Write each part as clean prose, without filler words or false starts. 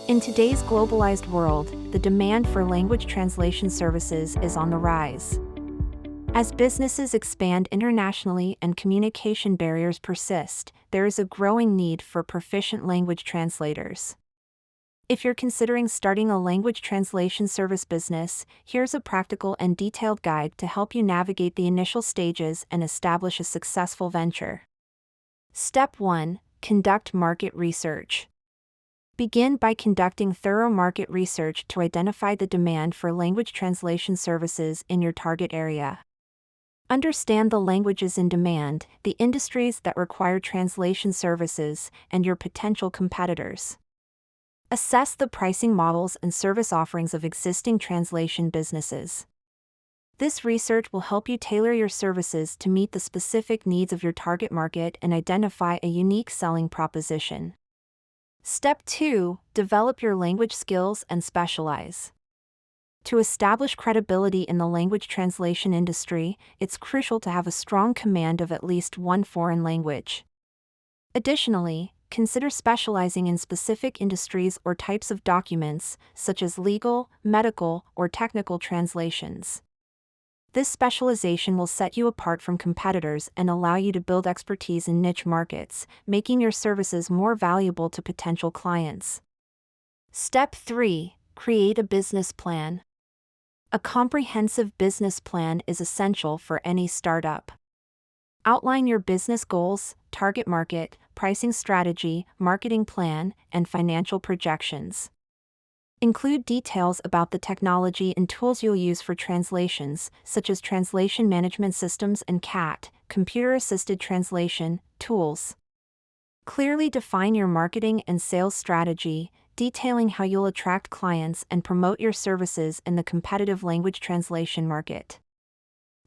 In today's globalized world, the demand for language translation services is on the rise. As businesses expand internationally and communication barriers persist, there is a growing need for proficient language translators. If you're considering starting a language translation service business, here's a practical and detailed guide to help you navigate the initial stages and establish a successful venture. Step 1. Conduct market research. Begin by conducting thorough market research to identify the demand for language translation services in your target area. Understand the languages in demand, the industries that require translation services, and your potential competitors. Assess the pricing models and service offerings of existing translation businesses. This research will help you tailor your services to meet the specific needs of your target market and identify a unique selling proposition. Step 2. Develop your language skills and specialize. To establish credibility in the language translation industry, it's crucial to have a strong command of at least one foreign language. Additionally, consider specializing in specific industries or types of documents, such as legal, medical, or technical translations. This specialization will set you apart from competitors and allow you to build expertise in niche markets, making your services more valuable to potential clients. Step 3. Create a business plan. A comprehensive business plan is essential for any startup. Outline your business goals, target market, pricing strategy, marketing plan, and financial projections. Include details about the technology and tools you'll use for translations, such as translation management systems and CAT, computer-assisted translation, tools. Clearly define your marketing and sales strategy, detailing how you'll attract clients and promote your services in the competitive language translation market.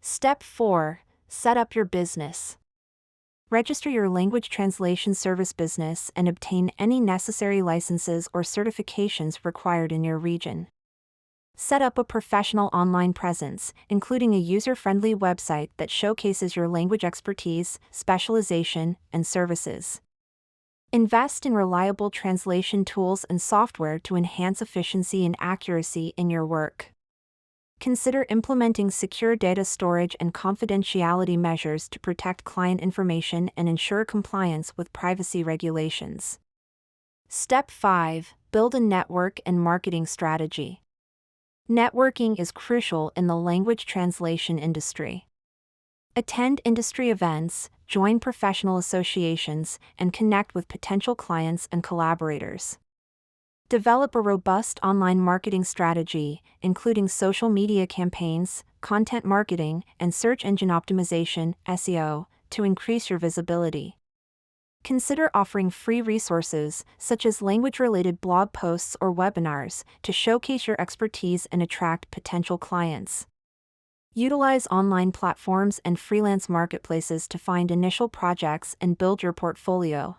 Step 4. Set up your business. Register your language translation service business and obtain any necessary licenses or certifications required in your region. Set up a professional online presence, including a user-friendly website that showcases your language expertise, specialization, and services. Invest in reliable translation tools and software to enhance efficiency and accuracy in your work. Consider implementing secure data storage and confidentiality measures to protect client information and ensure compliance with privacy regulations. Step 5. Build a network and marketing strategy. Networking is crucial in the language translation industry. Attend industry events, join professional associations, and connect with potential clients and collaborators. Develop a robust online marketing strategy, including social media campaigns, content marketing, and search engine optimization (SEO), to increase your visibility. Consider offering free resources, such as language-related blog posts or webinars, to showcase your expertise and attract potential clients. Utilize online platforms and freelance marketplaces to find initial projects and build your portfolio.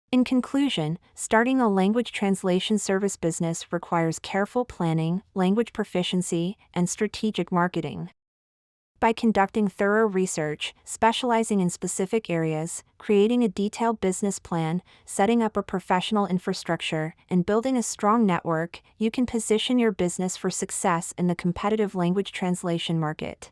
In conclusion, starting a language translation service business requires careful planning, language proficiency, and strategic marketing. By conducting thorough research, specializing in specific areas, creating a detailed business plan, setting up a professional infrastructure, and building a strong network, you can position your business for success in the competitive language translation market.